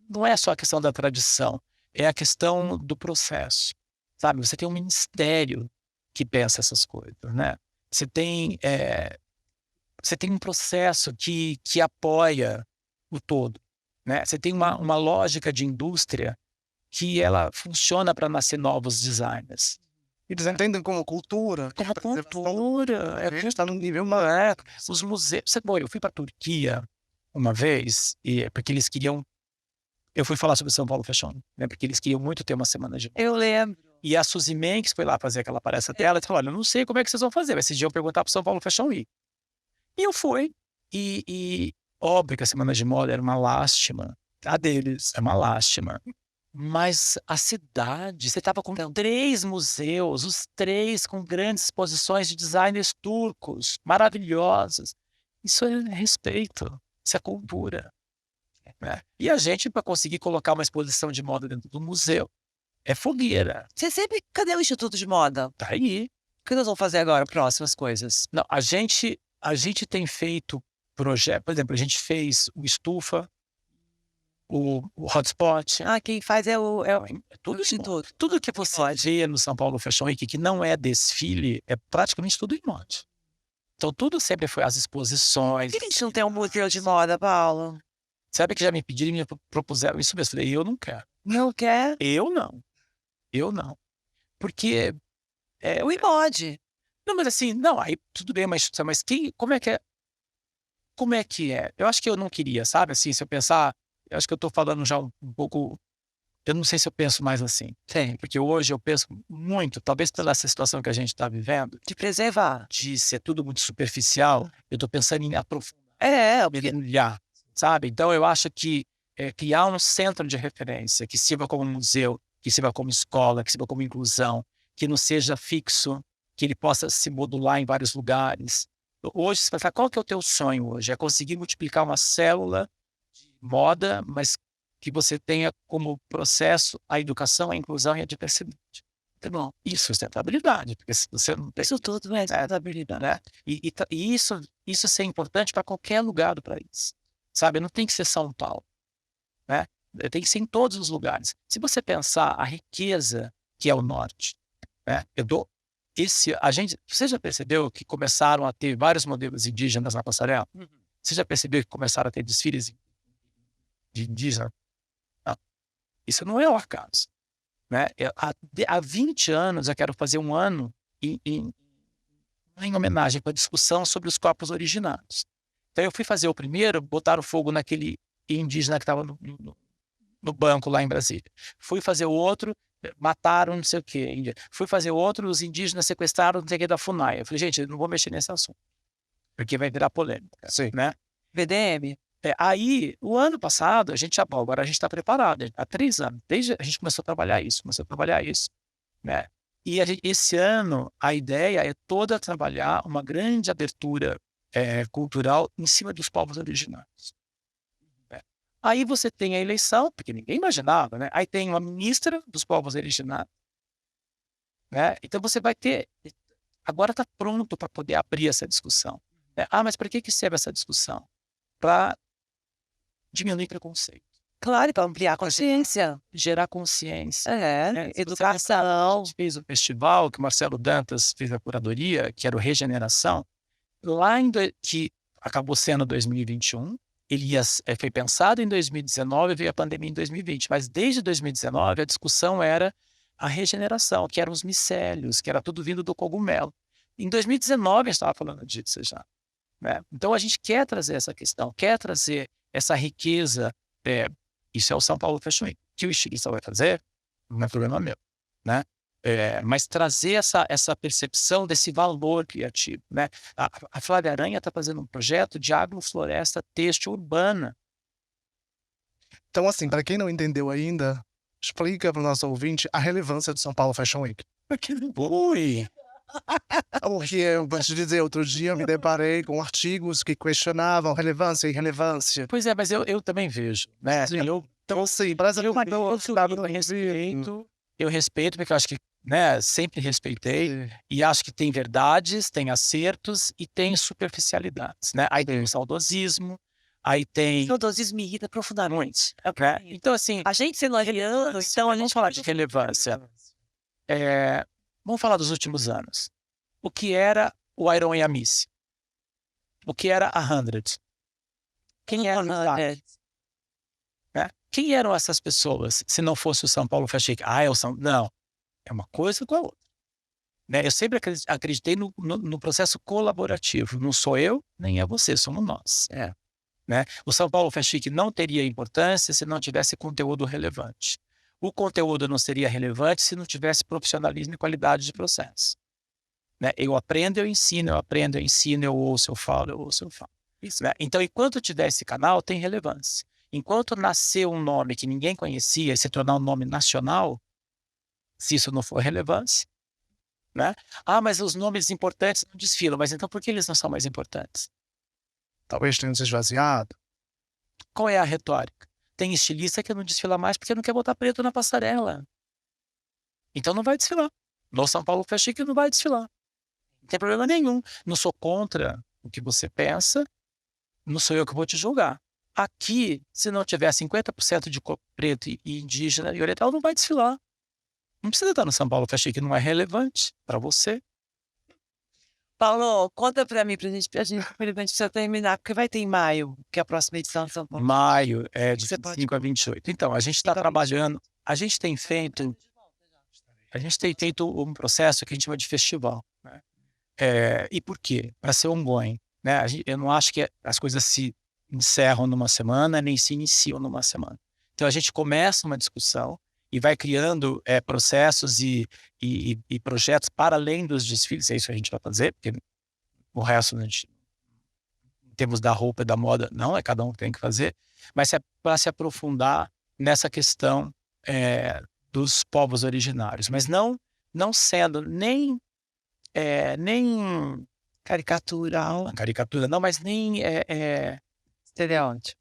não é só a questão da tradição, é a questão do processo. Sabe, você tem um ministério que pensa essas coisas, né? Você tem um processo que apoia o todo, né? Você tem uma lógica de indústria que ela funciona para nascer novos designers. Eles entendem como cultura. Como cultura. A gente está no nível Os museus... Bom, eu fui para a Turquia uma vez, porque eles queriam... Eu fui falar sobre São Paulo Fashion, né? Porque eles queriam muito ter uma semana de... Eu lembro. E a Suzy Menkes foi lá fazer aquela palestra dela e falou, olha, eu não sei como é que vocês vão fazer, mas esse dia eu perguntar para o São Paulo Fashion Week. E eu fui, e óbvio que a semana de moda era uma lástima, a deles é uma lástima. Mas a cidade, você estava com 3 museus, os 3 com grandes exposições de designers turcos, maravilhosos. Isso é respeito, isso é cultura. Né? E a gente, para conseguir colocar uma exposição de moda dentro do museu, é fogueira. Você sempre... Cadê o Instituto de Moda? Tá aí. O que nós vamos fazer agora, próximas coisas? Não, a gente tem feito projeto, por exemplo, a gente fez o Estufa, o Hotspot, Ah, quem faz é o é tudo o Instituto. Tudo que você vê no São Paulo Fashion Week que não é desfile, é praticamente tudo em mod. Então tudo sempre foi as exposições. Por que a gente não tem um museu de moda, Paulo? Sabe que já me pediram e me propuseram isso mesmo? Eu falei, eu não quero. Não quer? Eu não. Eu não. Porque O IMOD. não, mas assim, não, aí tudo bem, mas quem, como é que é? Como é que é? Eu acho que eu não queria, sabe? Assim, se eu pensar, eu acho que eu tô falando já um pouco, eu não sei se eu penso mais assim. Sim. Porque hoje eu penso muito, talvez pela essa situação que a gente está vivendo, De preservar. de ser tudo muito superficial, eu tô pensando em aprofundar, Porque... mergulhar, sabe? Então eu acho que criar um centro de referência que sirva como museu, que sirva como escola, que sirva como inclusão, que não seja fixo, que ele possa se modular em vários lugares. Hoje, você vai falar, qual que é o teu sonho hoje? É conseguir multiplicar uma célula de moda, mas que você tenha como processo a educação, a inclusão e a diversidade. Tá bom. Isso é sustentabilidade, porque se você não tem... Isso tudo é sustentabilidade. né? E isso é importante para qualquer lugar do país, sabe? Não tem que ser São Paulo, né? Tem que ser em todos os lugares. Se você pensar a riqueza que é o norte, né? Você já percebeu que começaram a ter vários modelos indígenas na passarela? Você já percebeu que começaram a ter desfiles de indígena? Não. Isso não é o acaso, né? Há 20 anos eu quero fazer um ano em homenagem para a discussão sobre os corpos originários. Então eu fui fazer o primeiro, botaram fogo naquele indígena que estava no banco lá em Brasília. Fui fazer o outro, mataram não sei o quê. Fui fazer o outro, os indígenas sequestraram não sei o quê da FUNAI. Eu falei, gente, eu não vou mexer nesse assunto, porque vai virar polêmica, Sim. né? VDM? Aí, o ano passado, agora a gente está preparado. Há 3 anos, desde a gente começou a trabalhar isso, né? E esse ano, a ideia é toda trabalhar uma grande abertura cultural em cima dos povos originários. Né? Aí você tem a eleição, porque ninguém imaginava, né? Aí tem uma ministra dos povos originários. Né? Então você vai ter... Agora está pronto para poder abrir essa discussão. Né? Ah, mas para que serve essa discussão? Para diminuir preconceito. Claro, para ampliar a consciência. Gerar consciência. Educação. A gente fez o festival, que o Marcelo Dantas fez a curadoria, que era o Regeneração, que acabou sendo 2021, ele foi pensado em 2019 e veio a pandemia em 2020, mas desde 2019 a discussão era a regeneração, que eram os micélios, que era tudo vindo do cogumelo. Em 2019 a gente estava falando disso já. Né? Então a gente quer trazer essa questão, quer trazer essa riqueza, isso é o São Paulo Fashion Week. O que o estilista vai fazer, não é problema meu, né? Mas trazer essa percepção desse valor criativo, né? A Flávia Aranha está fazendo um projeto de agrofloresta têxtil urbana. Então, assim, para quem não entendeu ainda, explica para o nosso ouvinte a relevância do São Paulo Fashion Week. Ui! Porque, vou te dizer, outro dia eu me deparei com artigos que questionavam relevância e irrelevância. Pois é, mas eu também vejo, né? Então, assim, eu respeito, porque eu acho que, né, sempre respeitei, e acho que tem verdades, tem acertos e tem superficialidades, né? Aí tem o saudosismo, aí tem... O saudosismo me irrita profundamente. Né? Então, assim... A gente sendo ariano, então a gente... Vamos falar de relevância. Vamos falar dos últimos anos. O que era o Iron e a Missy? O que era a 100? Quem era o né? Quem eram essas pessoas, se não fosse o São Paulo Fashion Week? Não, é uma coisa com a outra. Né? Eu sempre acreditei no processo colaborativo. Não sou eu, nem é você, somos nós. Né? O São Paulo Fashion Week não teria importância se não tivesse conteúdo relevante. O conteúdo não seria relevante se não tivesse profissionalismo e qualidade de processo. Né? Eu aprendo, eu ensino, eu ouço, eu falo. Isso, né? Então, enquanto tiver esse canal, tem relevância. Enquanto nascer um nome que ninguém conhecia e se tornar um nome nacional, se isso não for relevância, né? Ah, mas os nomes importantes não desfilam, mas então por que eles não são mais importantes? Talvez tenham se esvaziado. Qual é a retórica? Tem estilista que não desfila mais porque não quer botar preto na passarela. Então não vai desfilar. No São Paulo Fashion Week não vai desfilar. Não tem problema nenhum. Não sou contra o que você pensa, não sou eu que vou te julgar. Aqui, se não tiver 50% de corpo preto e indígena e oriental, não vai desfilar. Não precisa estar no São Paulo Fashion Week, não é relevante para você. Paulo, conta pra mim, pra gente infelizmente precisa terminar, porque vai ter em maio, que é a próxima edição de São Paulo. Maio, de Você pode 25 a 28. Então, a gente está Então, trabalhando, a gente tem feito um processo que a gente chama de festival, né? E por quê? Para ser ongoing, né? Eu não acho que as coisas se encerram numa semana, nem se iniciam numa semana. Então, a gente começa uma discussão e vai criando processos e projetos para além dos desfiles. É isso que a gente vai fazer, porque o resto, a gente, em termos da roupa e da moda, não, é cada um que tem que fazer, mas é para se aprofundar nessa questão dos povos originários, mas não sendo nem caricatural, uma caricatura, não, mas nem estereótipo,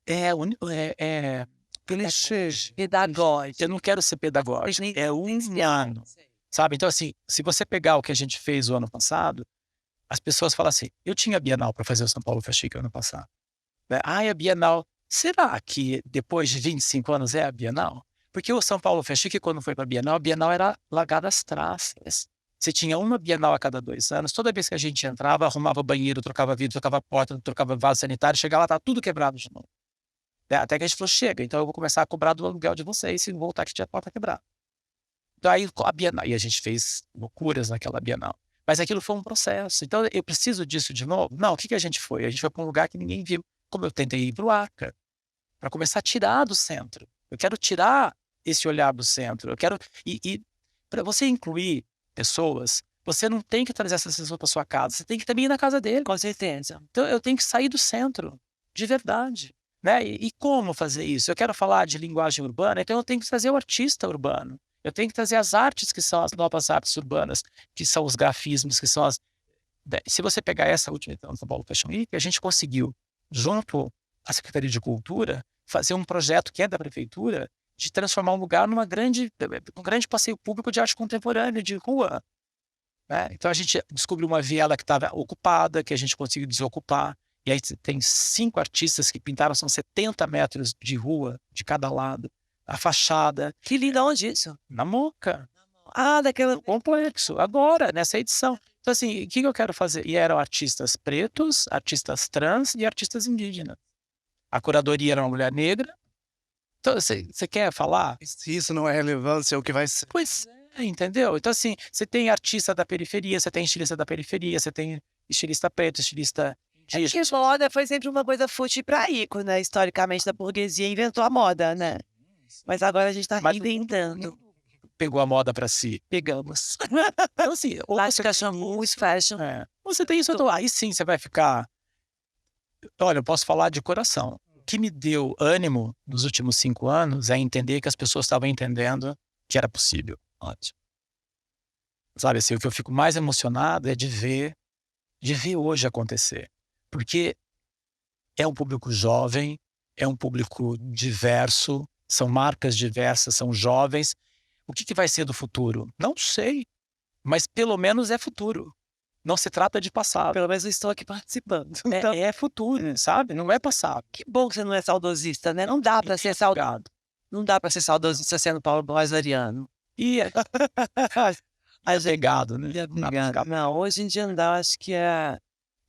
Clichê. pedagógico. eu não quero ser pedagógico, é humano, sabe? Então, assim, se você pegar o que a gente fez o ano passado, as pessoas falam assim, eu tinha Bienal para fazer o São Paulo Fashion Week ano passado. Né? A Bienal, será que depois de 25 anos é a Bienal? Porque o São Paulo Fashion Week, quando foi para a Bienal era largada às traças. Você tinha uma Bienal a cada 2 anos, toda vez que a gente entrava, arrumava banheiro, trocava vidro, trocava porta, trocava vaso sanitário, chegava lá, tá tudo quebrado de novo. Até que a gente falou, chega, então eu vou começar a cobrar do aluguel de vocês se voltar que tinha a porta quebrada. Então aí a Bienal, e a gente fez loucuras naquela Bienal. Mas aquilo foi um processo. Então eu preciso disso de novo? Não, o que a gente foi? A gente foi para um lugar que ninguém viu. Como eu tentei ir para o Acre, para começar a tirar do centro. Eu quero tirar esse olhar do centro. Eu quero e para você incluir pessoas, você não tem que trazer essa pessoa para sua casa. Você tem que também ir na casa dele. Com certeza. Então eu tenho que sair do centro, de verdade. Né? E como fazer isso? Eu quero falar de linguagem urbana, então eu tenho que trazer o artista urbano. Eu tenho que trazer as artes que são as novas artes urbanas, que são os grafismos, que são as... Se você pegar essa última edição do São Paulo Fashion Week, a gente conseguiu, junto à Secretaria de Cultura, fazer um projeto que é da Prefeitura de transformar um lugar um grande passeio público de arte contemporânea, de rua. Né? Então a gente descobriu uma viela que estava ocupada, que a gente conseguiu desocupar. E aí tem 5 artistas que pintaram, são 70 metros de rua de cada lado. A fachada. Que lindo, onde isso? Na Moca. Daquela... No complexo, agora, nessa edição. Então, assim, o que eu quero fazer? E eram artistas pretos, artistas trans e artistas indígenas. A curadoria era uma mulher negra. Então, você quer falar? Se isso não é relevância, é o que vai ser. Pois é, entendeu? Então, assim, você tem artista da periferia, você tem estilista da periferia, você tem estilista preto, estilista indígena. Porque moda foi sempre uma coisa fútil para rico, né? Historicamente, da burguesia inventou a moda, né? Mas agora a gente está reinventando. Pegou a moda para si. Pegamos. Então, assim, ou você Fashion, fashion. você tem isso, então, aí sim você vai ficar... Olha, eu posso falar de coração. O que me deu ânimo nos últimos 5 anos é entender que as pessoas estavam entendendo que era possível. Ótimo. Sabe, assim, o que eu fico mais emocionado é de ver hoje acontecer. Porque é um público jovem, é um público diverso, são marcas diversas, são jovens. O que vai ser do futuro? Não sei, mas pelo menos é futuro. Não se trata de passado. Pelo menos eu estou aqui participando. Então, É futuro, sabe? Não é passado. que bom que você não é saudosista, né? Não dá para ser saudosista. Não dá para ser saudosista sendo Paulo Boazariano. E legado, né? Não, hoje em dia não dá. Acho que a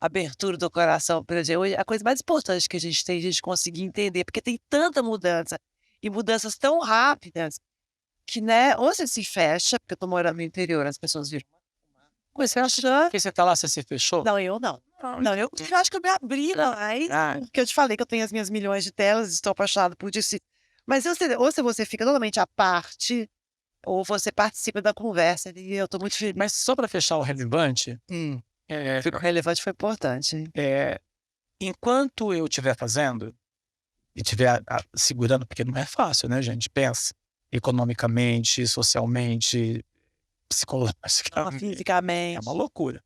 abertura do coração, por exemplo, a coisa mais importante que a gente tem, a gente conseguir entender, porque tem tanta mudança e mudanças tão rápidas que, né, ou você se fecha, porque eu tô morando no interior, as pessoas viram. Você acha que você tá lá, você se fechou? Não, eu não. Não, eu acho que eu me abri mais, porque eu te falei que eu tenho as minhas milhões de telas, estou apaixonada por isso. Mas ou se você fica totalmente à parte, ou você participa da conversa, e eu tô muito feliz. Mas só para fechar o relevante, O relevante foi importante. enquanto eu estiver fazendo, e estiver segurando, porque não é fácil, né, gente? Pensa, economicamente, socialmente, psicologicamente. Fisicamente. É uma loucura.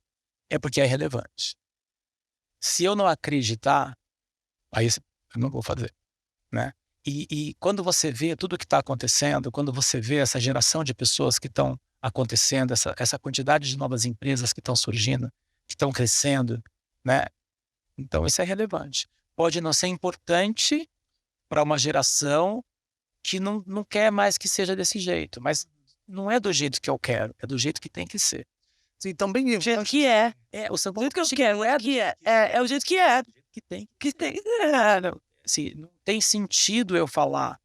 É porque é relevante. Se eu não acreditar, aí eu não vou fazer, né? E quando você vê tudo o que está acontecendo, quando você vê essa geração de pessoas que estão acontecendo, essa quantidade de novas empresas que estão surgindo, que estão crescendo, né? Então isso é relevante. Pode não ser importante para uma geração que não quer mais que seja desse jeito, mas não é do jeito que eu quero, é do jeito que tem que ser. Sim, também eu O jeito acho que é. O São O Paulo jeito que eu quero, é que é. É o jeito que é. que tem. Que tem. É, não. Assim, não tem sentido eu falar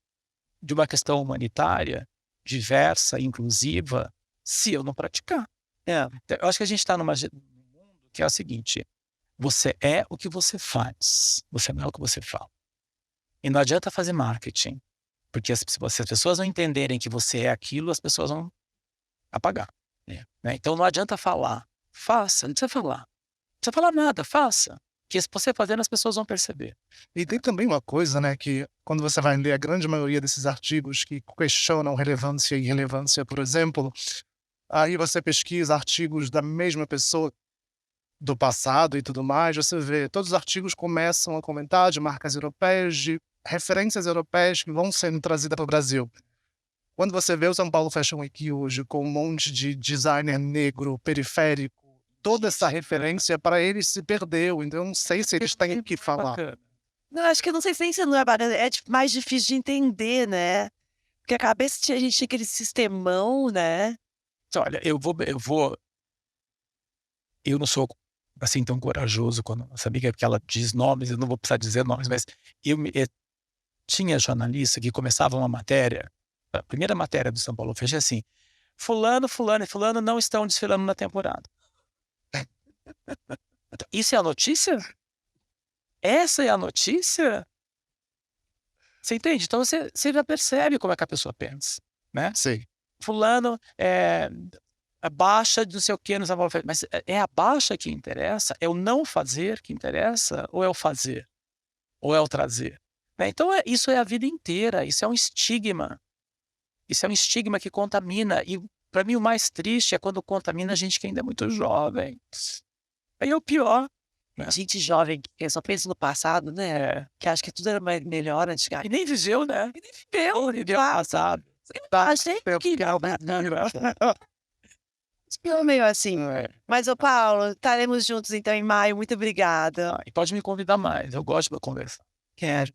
de uma questão humanitária, diversa, inclusiva, se eu não praticar. É. Então, eu acho que a gente está num mundo que é o seguinte: você é o que você faz, você não é o que você fala. E não adianta fazer marketing, porque se as pessoas não entenderem que você é aquilo, as pessoas vão apagar. Né? Então não adianta falar, faça, não precisa falar. Não precisa falar nada, faça. Que se você fazendo, as pessoas vão perceber. E tem também uma coisa, né, que quando você vai ler a grande maioria desses artigos que questionam relevância e irrelevância, por exemplo, aí você pesquisa artigos da mesma pessoa do passado e tudo mais, você vê, todos os artigos começam a comentar de marcas europeias, de referências europeias que vão sendo trazidas para o Brasil. Quando você vê o São Paulo Fashion Week hoje com um monte de designer negro, periférico, toda essa referência para eles se perdeu, então eu não sei se eles têm o que falar. Bacana. Não, acho que eu não sei se não é barato, é mais difícil de entender, né? Porque a cabeça a gente tinha aquele sistemão, né? Então, olha, eu não sou assim tão corajoso quando essa amiga que ela diz nomes, eu não vou precisar dizer nomes, mas eu tinha jornalista que começava uma matéria, a primeira matéria do São Paulo Fashion é assim: fulano, fulano e fulano não estão desfilando na temporada. Então, isso é a notícia? Essa é a notícia? Você entende? Então você já percebe como é que a pessoa pensa, né? Sim. Fulano a baixa de não sei o que no São Paulo Fashion, mas é a baixa que interessa? É o não fazer que interessa? Ou é o fazer? Ou é o trazer? Né? Então isso é a vida inteira, isso é um estigma. Isso é um estigma que contamina. E para mim o mais triste é quando contamina gente que ainda é muito jovem. Aí é o pior. Né? Gente jovem que só pensa no passado, né? Que acha que tudo era melhor antigamente. E nem viveu, né? E nem viveu, viveu passado. Achei que eu meio assim. Mas, ô Paulo, estaremos juntos então em maio. Muito obrigada. E pode me convidar mais, eu gosto de conversar. Quero.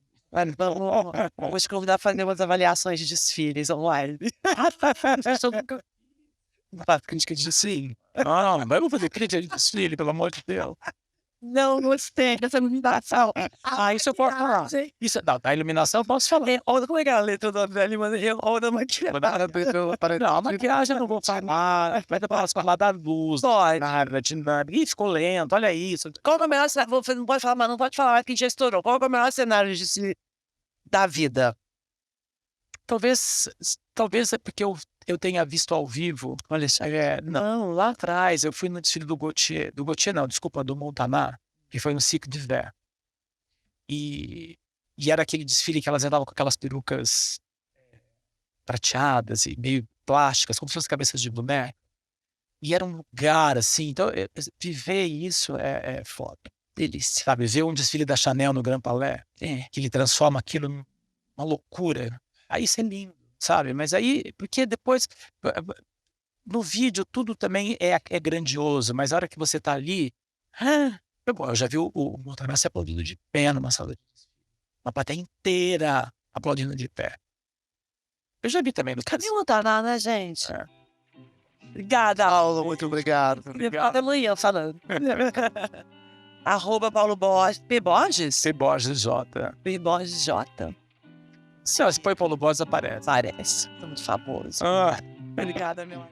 Vou te convidar a fazer umas avaliações de desfiles online. Faz crítica de desfile. Não, mas eu vou fazer crítica de desfile, pelo amor de Deus. Não gostei dessa iluminação. Isso eu posso falar. Isso, não, da iluminação eu posso falar. Olha como é que é a letra do Velho, mano. Ou da maquiagem. Não, a maquiagem eu não vou falar. Mas eu posso falar da luz, Pode. da dinâmica. Ih, ficou lento, olha isso. Qual é o melhor cenário? Você não pode falar, mas não pode falar mais que já estourou. Qual é o melhor cenário da vida? Talvez é porque eu tenha visto ao vivo. Olha isso. Não, lá atrás eu fui no desfile do Gaultier não, desculpa, do Montanar, que foi no Cirque d'Hiver. E era aquele desfile que elas andavam com aquelas perucas prateadas e meio plásticas, como se fossem cabeças de boneco. E era um lugar assim, então viver isso é foda. Delícia. Sabe, ver um desfile da Chanel no Grand Palais, que ele transforma aquilo numa loucura. Aí isso é lindo, sabe? Mas aí, porque depois, no vídeo tudo também é grandioso, mas a hora que você tá ali, bom, eu já vi o Montanar se aplaudindo de pé numa sala de desfile. Uma plateia inteira aplaudindo de pé. Eu já vi também no Cadê o Montanar, né, gente? É. Obrigada, Paulo. Muito obrigado. Até amanhã falando. @ Paulo Borges. P. Borges? C. Borges J. P. Borges J. Se põe Paulo Borges, aparece. Parece. Tô muito famoso. Ah. Obrigada, meu amor.